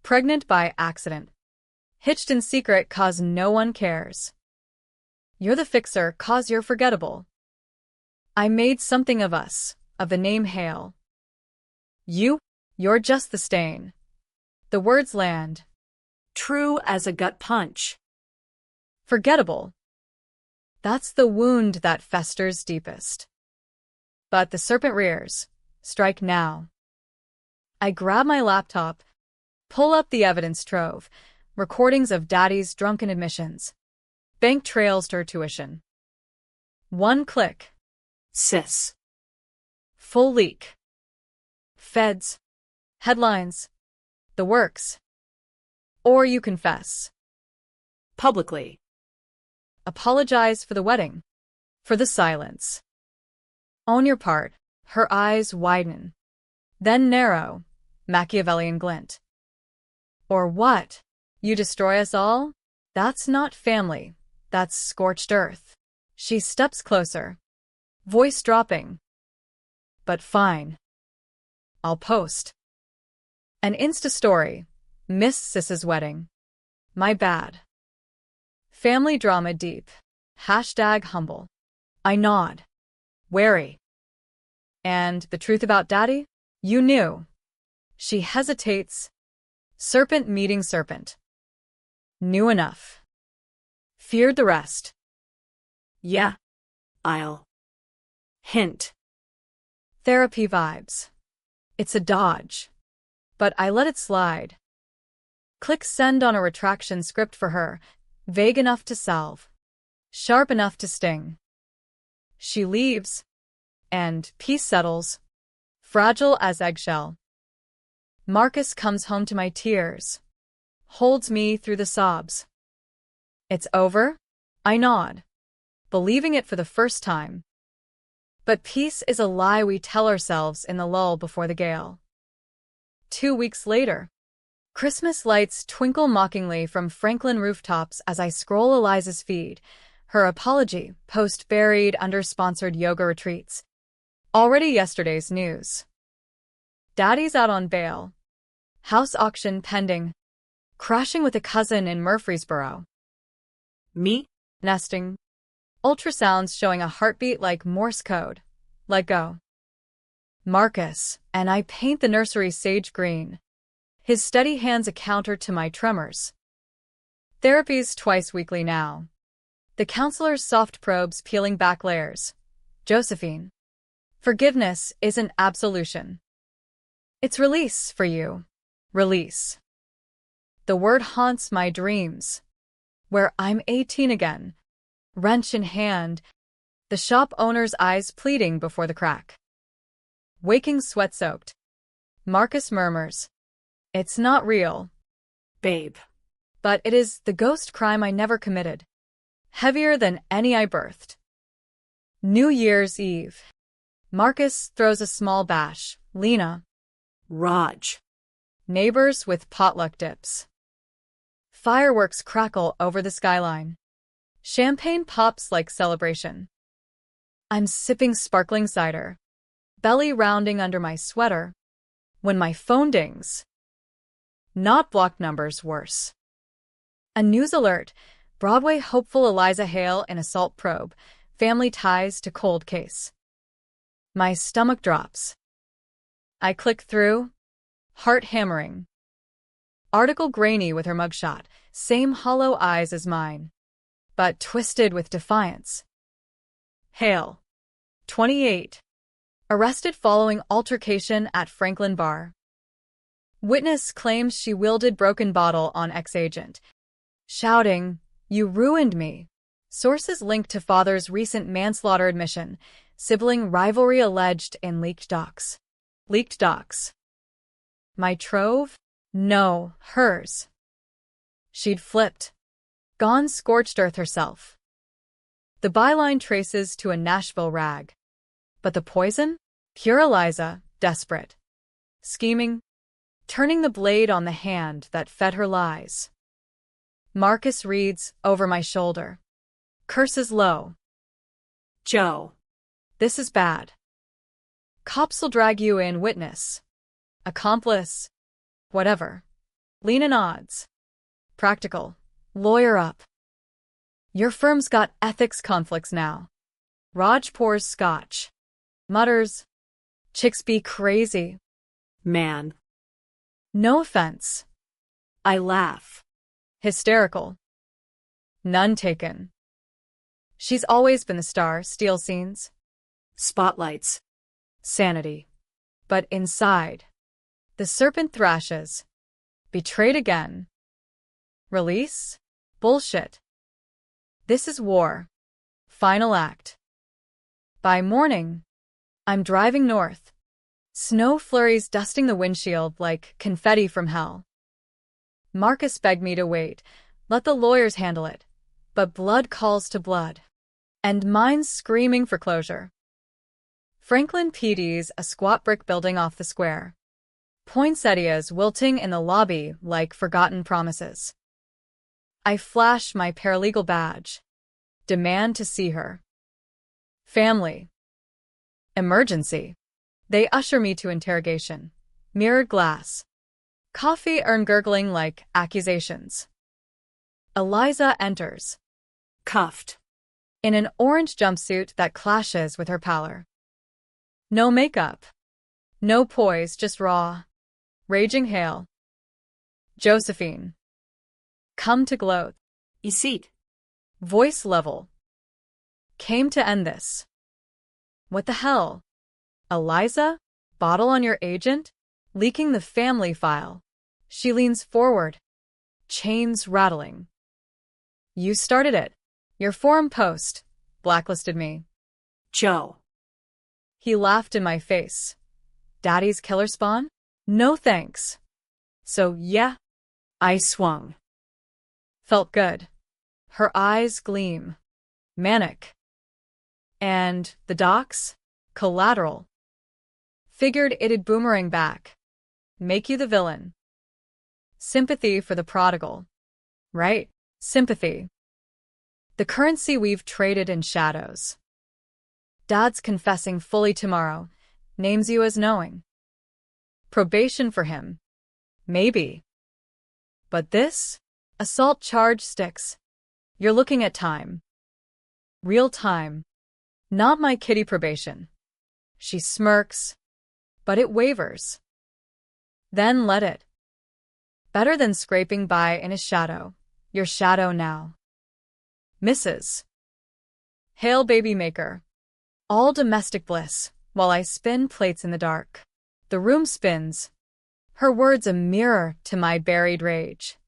Pregnant by accident. Hitched in secret 'cause no one cares. You're the fixer 'cause you're forgettable. I made something of us, of the name Hale. You're just the stain. The words land. True as a gut punch. Forgettable. That's the wound that festers deepest. But the serpent rears. Strike now. I grab my laptop, pull up the evidence trove, recordings of Daddy's drunken admissions, bank trails to her tuition. One click. Sis. Full leak. Feds. Headlines. The works. Or you confess. Publicly. Apologize for the wedding. For the silence. Own your part. Her eyes widen. Then narrow. Machiavellian glint. Or what? You destroy us all? That's not family. That's scorched earth. She steps closer. Voice dropping. But fine. I'll post. An Insta story. Miss Sis's wedding. My bad. Family drama deep. Hashtag humble. I nod. Wary. And the truth about Daddy? You knew. She hesitates. Serpent meeting serpent. Knew enough. Feared the rest. Yeah. I'll. Hint. Therapy vibes. It's a dodge. But I let it slide. Click send on a retraction script for her, vague enough to salve, sharp enough to sting. She leaves, and peace settles, fragile as eggshell. Marcus comes home to my tears, holds me through the sobs. It's over? I nod, believing it for the first time. But peace is a lie we tell ourselves in the lull before the gale. 2 weeks later, Christmas lights twinkle mockingly from Franklin rooftops as I scroll Eliza's feed, her apology post buried under sponsored yoga retreats. Already yesterday's news. Daddy's out on bail. House auction pending. Crashing with a cousin in Murfreesboro. Me? Nesting. Ultrasounds showing a heartbeat like Morse code. Let go. Marcus, and I paint the nursery sage green. His steady hands a counter to my tremors. Therapy's twice weekly now. The counselor's soft probes peeling back layers. Josephine. Forgiveness isn't absolution. It's release for you. Release. The word haunts my dreams. Where I'm 18 again. Wrench in hand. The shop owner's eyes pleading before the crack. Waking sweat-soaked. Marcus murmurs. It's not real. Babe. But it is the ghost crime I never committed. Heavier than any I birthed. New Year's Eve. Marcus throws a small bash. Lena. Raj. Neighbors with potluck dips. Fireworks crackle over the skyline. Champagne pops like celebration. I'm sipping sparkling cider, belly rounding under my sweater, when my phone dings. Not blocked numbers, worse. A news alert, Broadway hopeful Eliza Hale in assault probe, family ties to cold case. My stomach drops. I click through, heart hammering. Article grainy with her mugshot, same hollow eyes as mine, but twisted with defiance. Hale, 28, arrested following altercation at Franklin Bar. Witness claims she wielded broken bottle on ex-agent, shouting, "You ruined me." Sources linked to father's recent manslaughter admission, sibling rivalry alleged in leaked docs. Leaked docs. My trove? No, hers. She'd flipped. Gone scorched earth herself. The byline traces to a Nashville rag. But the poison? Pure Eliza, desperate. Scheming. Turning the blade on the hand that fed her lies. Marcus reads, over my shoulder. Curses low. Joe. This is bad. Cops'll drag you in witness. Accomplice. Whatever. Lena nods. Practical. Lawyer up. Your firm's got ethics conflicts now. Raj pours scotch. Mutters. Chicks be crazy. Man. No offense. I laugh. Hysterical. None taken. She's always been the star, steal scenes, Spotlights. sanity. But inside, the serpent thrashes. Betrayed again. Release? Bullshit. This is war. Final act. By morning, I'm driving north. Snow flurries dusting the windshield like confetti from hell. Marcus begged me to wait, let the lawyers handle it. But blood calls to blood. And mine's screaming for closure. Franklin PD's a squat brick building off the square. Poinsettias wilting in the lobby like forgotten promises. I flash my paralegal badge. Demand to see her. Family. Emergency. They usher me to interrogation. Mirrored glass. Coffee urn gurgling like accusations. Eliza enters. Cuffed. In an orange jumpsuit that clashes with her pallor. No makeup. No poise, just raw. Raging hail. Josephine. Come to gloat. Seat. Voice level. Came to end this. What the hell? Eliza? Bottle on your agent? Leaking the family file. She leans forward. Chains rattling. You started it. Your forum post. Blacklisted me. Joe. He laughed in my face. Daddy's killer spawn? No thanks. So yeah. I swung. Felt good. Her eyes gleam. Manic. And the docs? Collateral. Figured it'd boomerang back. Make you the villain. Sympathy for the prodigal. Right? Sympathy. The currency we've traded in shadows. Dad's confessing fully tomorrow. Names you as knowing. Probation for him. Maybe. But this? Assault charge sticks. You're looking at time. Real time. Not my kitty probation. She smirks. But it wavers. Then let it. Better than scraping by in his shadow. Your shadow now. Mrs. Hail baby maker. All domestic bliss, while I spin plates in the dark. The room spins. Her words a mirror to my buried rage.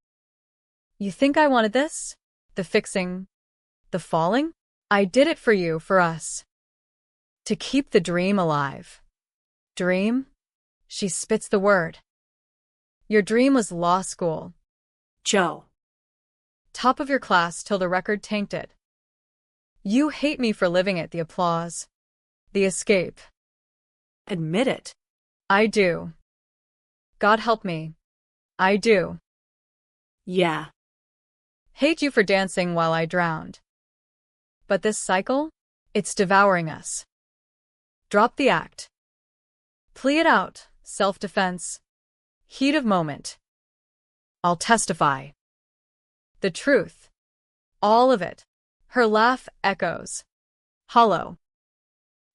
You think I wanted this? The fixing? The falling? I did it for you, for us. To keep the dream alive. Dream? She spits the word. Your dream was law school. Joe. Top of your class till the record tanked it. You hate me for living it, the applause. The escape. Admit it. I do. God help me. I do. Yeah. Hate you for dancing while I drowned. But this cycle? It's devouring us. Drop the act. Plea it out, self-defense. Heat of moment. I'll testify. The truth. All of it. Her laugh echoes. Hollow.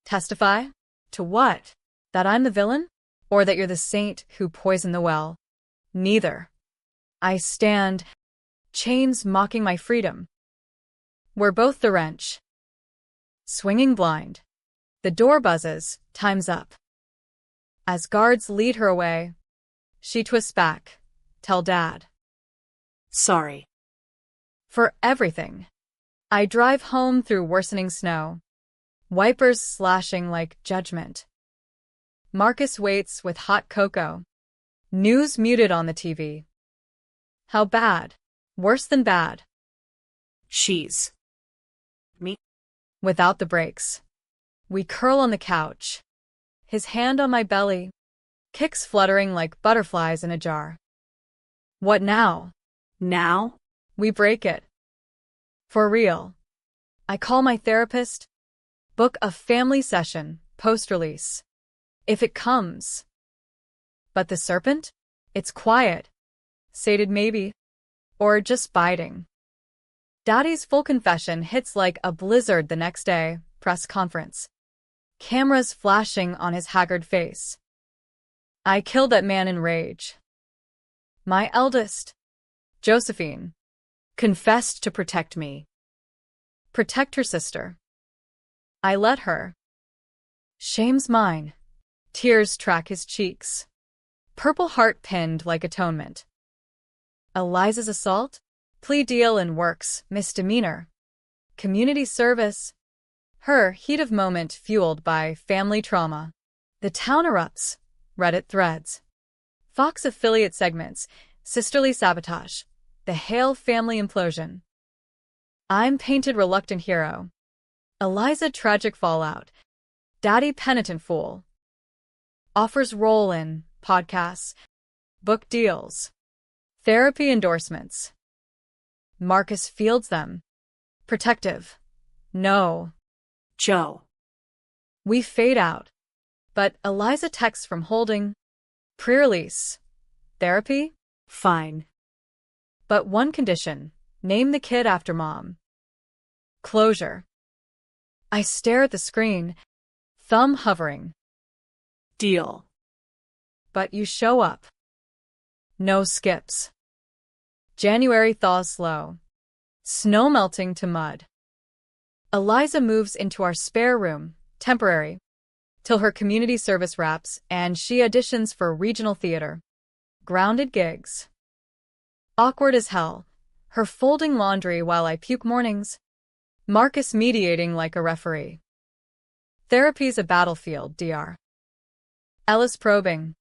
Testify? To what? That I'm the villain? Or that you're the saint who poisoned the well? Neither. I stand, chains mocking my freedom. We're both the wrench. Swinging blind. The door buzzes, time's up. As guards lead her away, she twists back. Tell Dad. Sorry. For everything. I drive home through worsening snow. Wipers slashing like judgment. Marcus waits with hot cocoa. News muted on the TV. How bad? Worse than bad. She's. Me. Without the brakes. We curl on the couch. His hand on my belly. Kicks fluttering like butterflies in a jar. What now? Now? We break it. For real. I call my therapist. Book a family session, post-release. If it comes. But the serpent? It's quiet. Sated maybe. Or just biting. Daddy's full confession hits like a blizzard the next day, press conference. Cameras flashing on his haggard face. I killed that man in rage. My eldest, Josephine, confessed to protect me. Protect her sister. I let her. Shame's mine. Tears track his cheeks. Purple heart pinned like atonement. Eliza's assault? Plea deal in works, misdemeanor. Community service. Her heat of moment fueled by family trauma. The town erupts. Reddit threads. Fox affiliate segments. Sisterly sabotage. The Hale family implosion. I'm painted reluctant hero. Eliza tragic fallout. Daddy penitent fool. Offers role in podcasts. Book deals. Therapy endorsements. Marcus fields them. Protective. No. Joe. We fade out. But Eliza texts from holding. Pre-release. Therapy? Fine. But one condition. Name the kid after mom. Closure. I stare at the screen. Thumb hovering. Deal. But you show up. No skips. January thaws slow. Snow melting to mud. Eliza moves into our spare room, temporary, till her community service wraps and she auditions for regional theater. Grounded gigs. Awkward as hell. Her folding laundry while I puke mornings. Marcus mediating like a referee. Therapy's a battlefield, Dr. Ellis probing.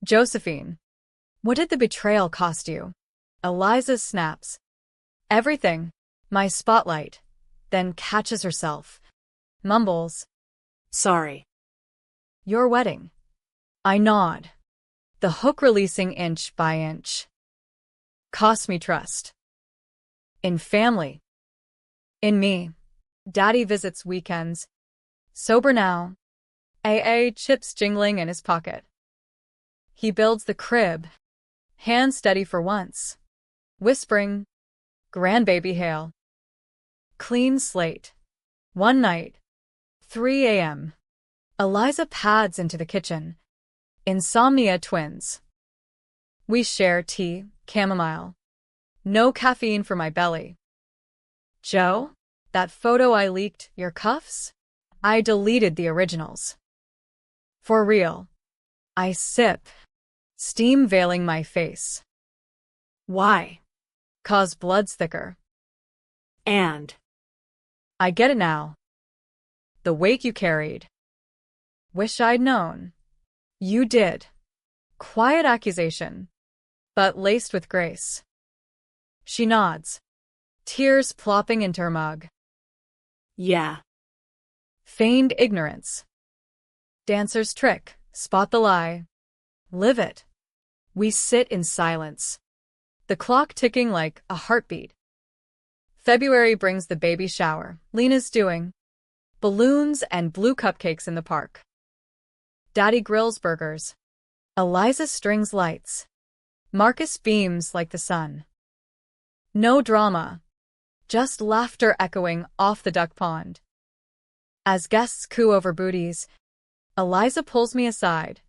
Josephine. What did the betrayal cost you? Eliza snaps. Everything. My spotlight. Then catches herself. Mumbles. Sorry. Your wedding. I nod. The hook releasing inch by inch. Cost me trust. In family. In me. Daddy visits weekends. Sober now. AA chips jingling in his pocket. He builds the crib. Hand steady for once. Whispering. Grandbaby Hale. Clean slate. One night. 3 a.m. Eliza pads into the kitchen. Insomnia twins. We share tea, chamomile. No caffeine for my belly. Joe, that photo I leaked, your cuffs? I deleted the originals. For real. I sip. Steam veiling my face. Why? 'Cause blood's thicker. And. I get it now. The weight you carried. Wish I'd known. You did. Quiet accusation, but laced with grace. She nods. Tears plopping into her mug. Yeah. Feigned ignorance. Dancer's trick. Spot the lie. Live it. We sit in silence. The clock ticking like a heartbeat. February brings the baby shower. Lena's doing. Balloons and blue cupcakes in the park. Daddy grills burgers. Eliza strings lights. Marcus beams like the sun. No drama. Just laughter echoing off the duck pond. As guests coo over booties, Eliza pulls me aside.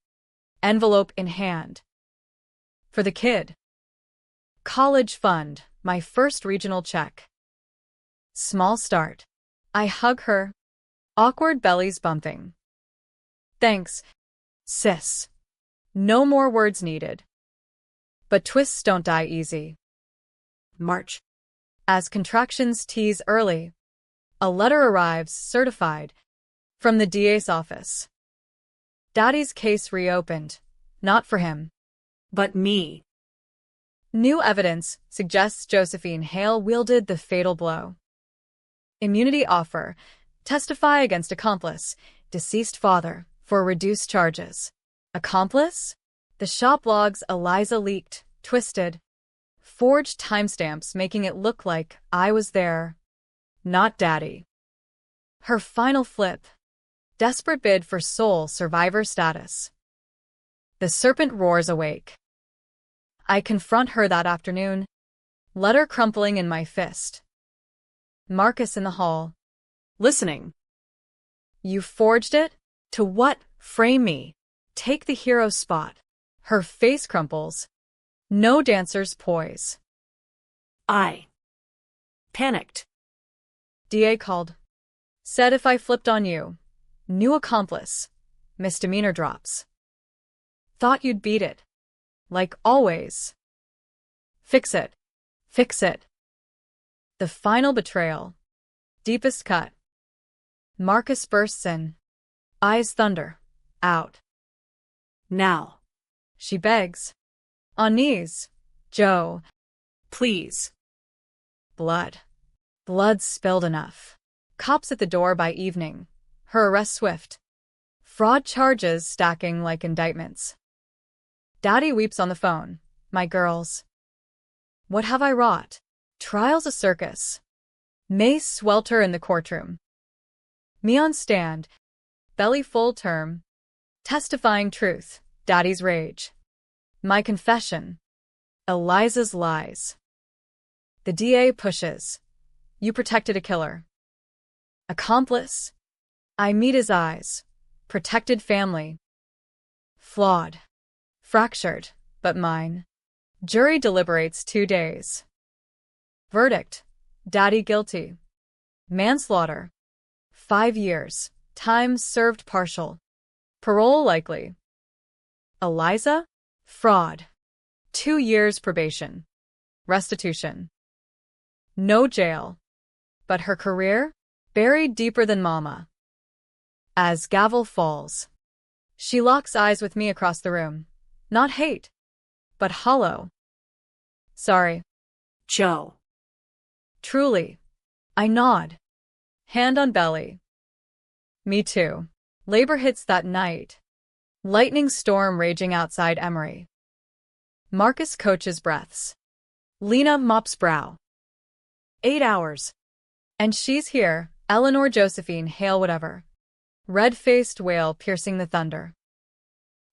Envelope in hand. For the kid. College fund, my first regional check. Small start. I hug her. Awkward bellies bumping. Thanks, sis. No more words needed. But twists don't die easy. March. As contractions tease early, a letter arrives certified from the DA's office. Daddy's case reopened. Not for him. But me. New evidence suggests Josephine Hale wielded the fatal blow. Immunity offer. Testify against accomplice, deceased father, for reduced charges. Accomplice? The shop logs Eliza leaked, twisted. Forged timestamps making it look like I was there. Not Daddy. Her final flip. Desperate bid for sole survivor status. The serpent roars awake. I confront her that afternoon. Letter crumpling in my fist. Marcus in the hall. Listening. You forged it? To what? Frame me. Take the hero spot. Her face crumples. No dancer's poise. I. Panicked. DA called. Said if I flipped on you. New accomplice. Misdemeanor drops. Thought you'd beat it. Like always. Fix it. Fix it. The final betrayal. Deepest cut. Marcus bursts in. Eyes thunder. Out. Now. She begs. On knees. Joe. Please. Blood. Blood spilled enough. Cops at the door by evening. Her arrest swift. Fraud charges stacking like indictments. Daddy weeps on the phone. My girls. What have I wrought? Trial's a circus. May swelter in the courtroom. Me on stand. Belly full term. Testifying truth. Daddy's rage. My confession. Eliza's lies. The DA pushes. You protected a killer. Accomplice. I meet his eyes. Protected family. Flawed. Fractured, but mine. Jury deliberates 2 days. Verdict. Daddy guilty. Manslaughter. 5 years. Time served partial. Parole likely. Eliza? Fraud. 2 years probation. Restitution. No jail. But her career? Buried deeper than mama. As gavel falls, she locks eyes with me across the room. Not hate, but hollow. Sorry. Joe. Truly. I nod. Hand on belly. Me too. Labor hits that night. Lightning storm raging outside Emory. Marcus coaches breaths. Lena mops brow. 8 hours. And she's here, Eleanor Josephine Hale whatever. Red-faced wail piercing the thunder.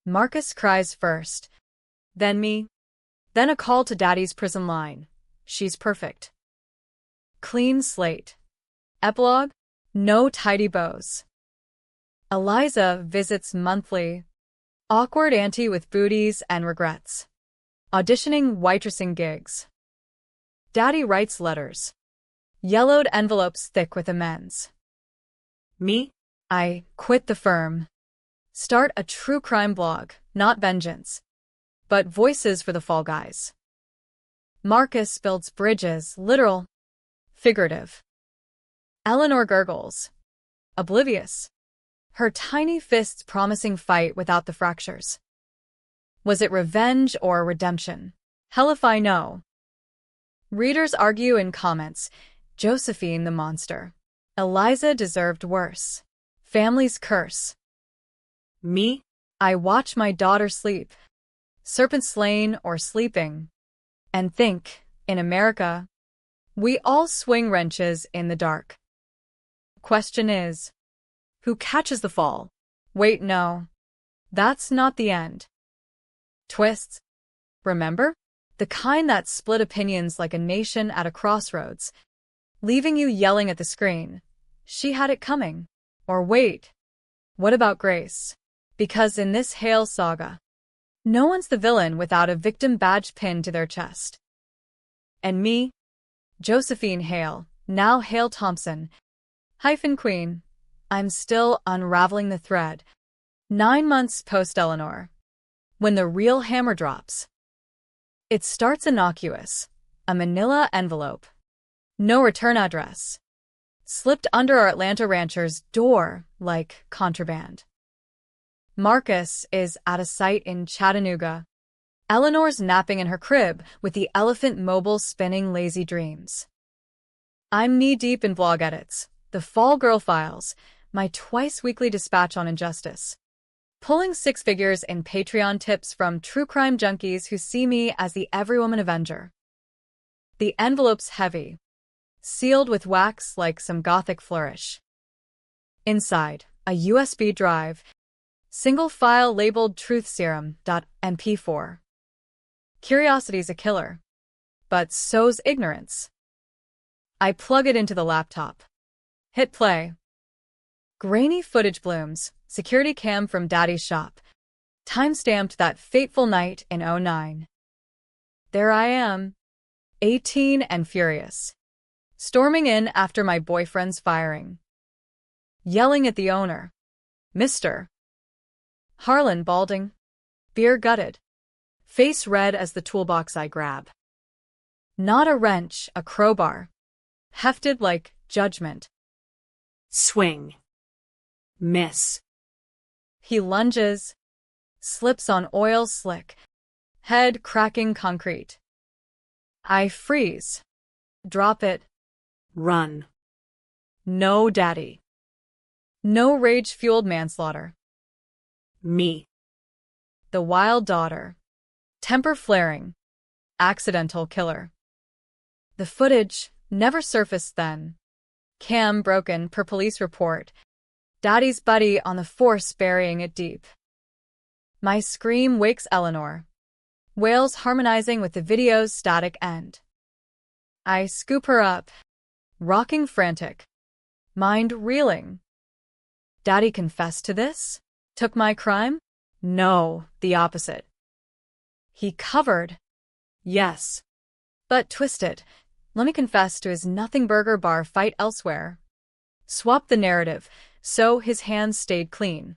Marcus cries first. Then me. Then a call to Daddy's prison line. She's perfect. Clean slate. Epilogue? No tidy bows. Eliza visits monthly. Awkward auntie with booties and regrets. Auditioning waitressing gigs. Daddy writes letters. Yellowed envelopes thick with amends. Me? I quit the firm. Start a true crime blog, not vengeance, but voices for the fall guys. Marcus builds bridges, literal, figurative. Eleanor gurgles. Oblivious. Her tiny fists promising fight without the fractures. Was it revenge or redemption? Hell if I know. Readers argue in comments. Josephine the monster. Eliza deserved worse. Family's curse. Me? I watch my daughter sleep. Serpent slain or sleeping. And think, in America, we all swing wrenches in the dark. Question is, who catches the fall? Wait, no. That's not the end. Twists. Remember? The kind that split opinions like a nation at a crossroads, leaving you yelling at the screen. She had it coming. Or wait, what about Grace? Because in this Hale saga, no one's the villain without a victim badge pinned to their chest. And me? Josephine Hale, now Hale Thompson, Queen. I'm still unraveling the thread. 9 months post-Eleanor. When the real hammer drops. It starts innocuous. A manila envelope. No return address. Slipped under our Atlanta rancher's door like contraband. Marcus is out of sight in Chattanooga. Eleanor's napping in her crib with the elephant mobile spinning lazy dreams. I'm knee-deep in blog edits, the Fall Girl Files, my twice-weekly dispatch on injustice. Pulling 6 figures in Patreon tips from true crime junkies who see me as the everywoman avenger. The envelope's heavy. Sealed with wax like some gothic flourish. Inside, a USB drive, single file labeled truthserum.mp4. Curiosity's a killer, but so's ignorance. I plug it into the laptop. Hit play. Grainy footage blooms, security cam from Daddy's shop. Time-stamped that fateful night in '09. There I am, 18 and furious. storming in after my boyfriend's firing, yelling at the owner, Mr. Harlan, balding, beer gutted, face red as the toolbox I grab. Not a wrench, a crowbar, hefted like judgment. Swing. Miss. He lunges, slips on oil slick, head cracking concrete. I freeze. Drop it. Run. No, Daddy. No rage-fueled manslaughter. Me. The wild daughter. Temper flaring. Accidental killer. The footage never surfaced then. Cam broken per police report. Daddy's buddy on the force burying it deep. My scream wakes Eleanor. Wails harmonizing with the video's static end. I scoop her up, rocking frantic, mind reeling. Daddy confessed to this? Took my crime? No, the opposite. He covered. Yes. But twisted. Let me confess to his nothing burger bar fight elsewhere. Swap the narrative, so his hands stayed clean.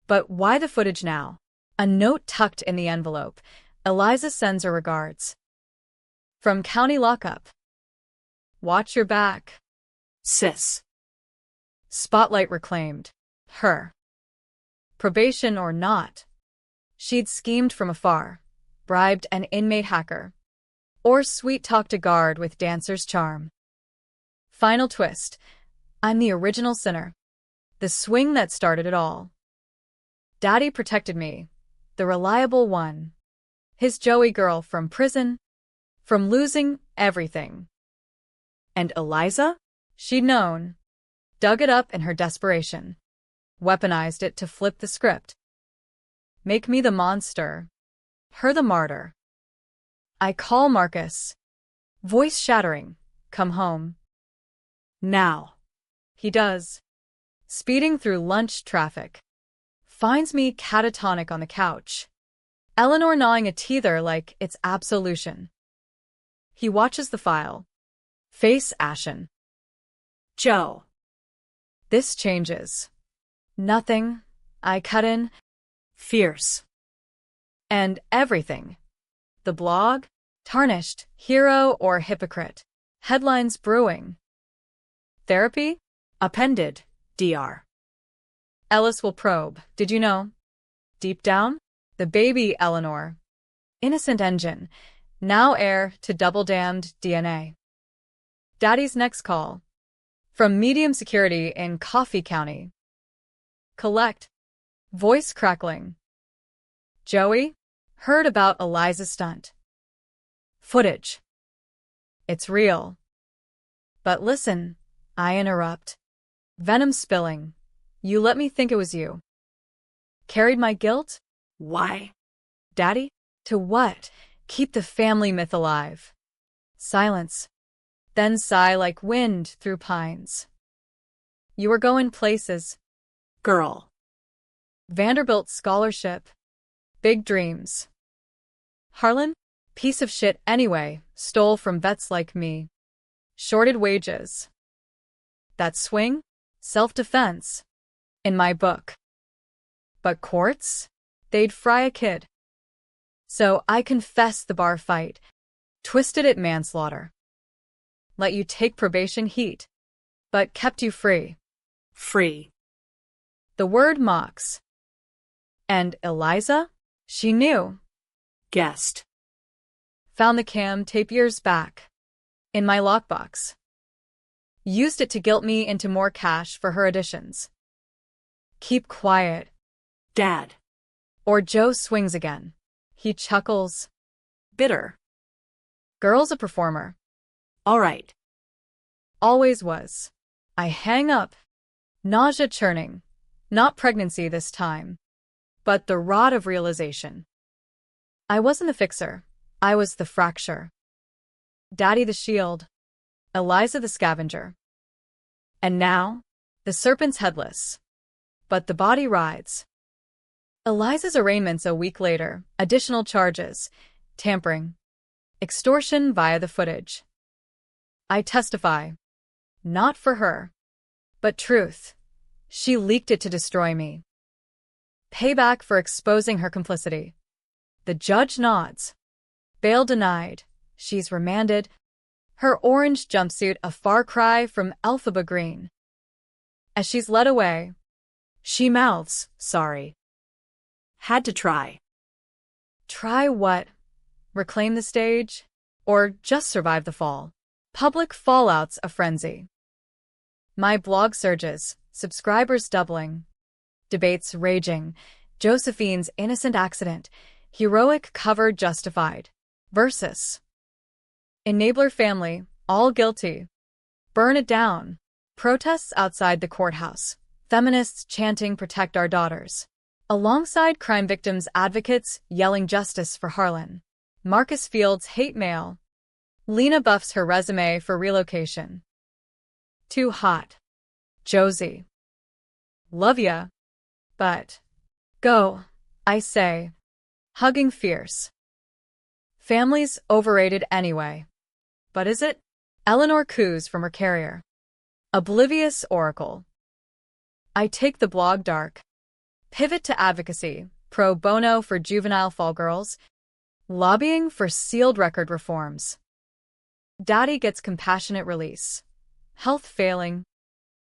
But why the footage now? A note tucked in the envelope. Eliza sends her regards. From county lockup. Watch your back. Sis. Spotlight reclaimed. Her. Probation or not. She'd schemed from afar, bribed an inmate hacker, or sweet-talked a guard with dancer's charm. Final twist. I'm the original sinner. The swing that started it all. Daddy protected me, the reliable one. His Joey girl from prison, from losing everything. And Eliza? She'd known. Dug it up in her desperation. Weaponized it to flip the script. Make me the monster. Her the martyr. I call Marcus. Voice shattering. Come home. Now. He does. Speeding through lunch traffic. Finds me catatonic on the couch. Eleanor gnawing a teether like it's absolution. He watches the file. Face ashen. Joe. This changes. Nothing. I cut in. Fierce. And everything. The blog? Tarnished. Hero or hypocrite. Headlines brewing. Therapy? Appended. Dr. Ellis will probe. Did you know? Deep down? The baby Eleanor. Innocent engine. Now heir to double-damned DNA. Daddy's next call. From medium security in Coffee County. Collect. Voice crackling. Joey? Heard about Eliza's stunt. Footage. It's real. But listen, I interrupt. Venom spilling. You let me think it was you. Carried my guilt? Why? Daddy? To what? Keep the family myth alive. Silence. Then sigh like wind through pines. You were going places. Girl. Vanderbilt scholarship. Big dreams. Harlan? Piece of shit anyway, stole from vets like me. Shorted wages. That swing? Self-defense. In my book. But courts? They'd fry a kid. So I confessed the bar fight. Twisted it manslaughter. Let you take probation heat. But kept you free. Free. The word mocks. And Eliza? She knew. Guessed. Found the cam tape years back. In my lockbox. Used it to guilt me into more cash for her additions. Keep quiet. Dad. Or Joe swings again. He chuckles. Bitter. Girl's a performer. All right. Always was. I hang up. Nausea churning. Not pregnancy this time. But the rod of realization. I wasn't the fixer. I was the fracture. Daddy the shield. Eliza the scavenger. And now, the serpent's headless. But the body rides. Eliza's arraignment's a week later. Additional charges. Tampering. Extortion via the footage. I testify. Not for her. But truth. She leaked it to destroy me. Payback for exposing her complicity. The judge nods. Bail denied. She's remanded. Her orange jumpsuit a far cry from Elphaba green. As she's led away, she mouths, sorry. Had to try. Try what? Reclaim the stage? Or just survive the fall? Public fallout's a frenzy. My blog surges, subscribers doubling. Debates raging. Josephine's innocent accident. Heroic cover justified. Versus. Enabler family, all guilty. Burn it down. Protests outside the courthouse. Feminists chanting protect our daughters. Alongside crime victims' advocates yelling justice for Harlan. Marcus Fields hate mail. Lena buffs her resume for relocation. Too hot. Josie. Love ya. But. Go, I say. Hugging fierce. Family's overrated anyway. But is it? Eleanor coos from her carrier. Oblivious oracle. I take the blog dark. Pivot to advocacy, pro bono for juvenile fall girls. Lobbying for sealed record reforms. Daddy gets compassionate release. Health failing.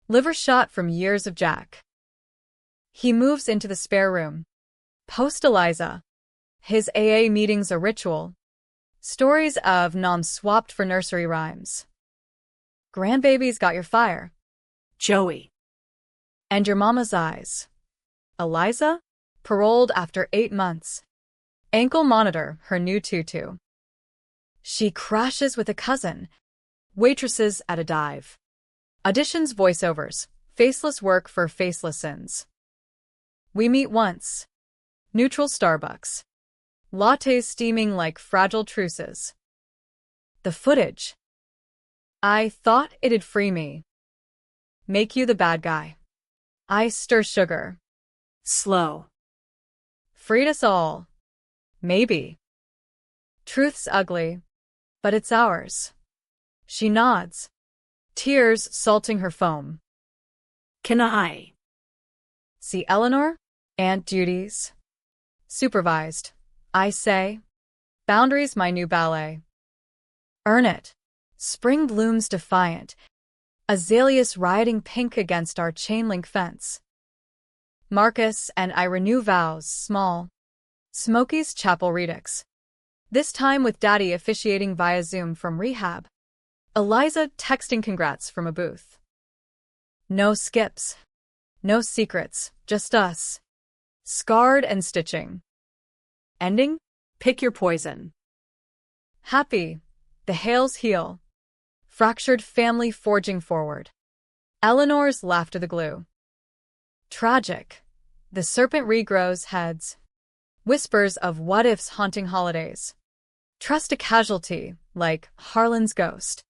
Liver shot from years of Jack. He moves into the spare room. Post Eliza. His AA meeting's a ritual. Stories of noms swapped for nursery rhymes. Grandbaby's got your fire. Joey. And your mama's eyes. Eliza? Paroled after 8 months. Ankle monitor her new tutu. She crashes with a cousin. Waitresses at a dive. Auditions voiceovers. Faceless work for faceless sins. We meet once. Neutral Starbucks. Lattes steaming like fragile truces. The footage. I thought it'd free me. Make you the bad guy. I stir sugar. Slow. Freed us all. Maybe. Truth's ugly, but it's ours. She nods. Tears salting her foam. Can I? See Eleanor? Aunt duties. Supervised. I say. Boundaries my new ballet. Earn it. Spring blooms defiant. Azaleas rioting pink against our chain-link fence. Marcus and I renew vows, small. Smokey's Chapel Redux. This time with Daddy officiating via Zoom from rehab. Eliza texting congrats from a booth. No skips. No secrets, just us. Scarred and stitching. Ending? Pick your poison. Happy. The hails heal. Fractured family forging forward. Eleanor's laughter the glue. Tragic. The serpent regrows heads. Whispers of what-ifs haunting holidays. Trust a casualty, like Harlan's ghost.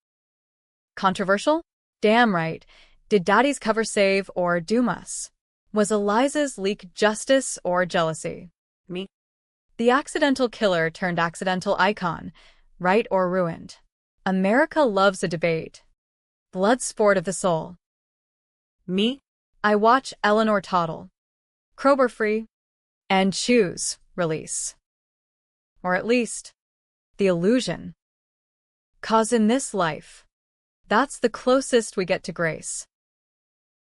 Controversial? Damn right. Did Daddy's cover save or doom us? Was Eliza's leak justice or jealousy? Me. The accidental killer turned accidental icon, right or ruined. America loves a debate. Blood sport of the soul. Me. I watch Eleanor toddle. Krober free. And choose release. Or at least, the illusion. 'Cause in this life, that's the closest we get to grace.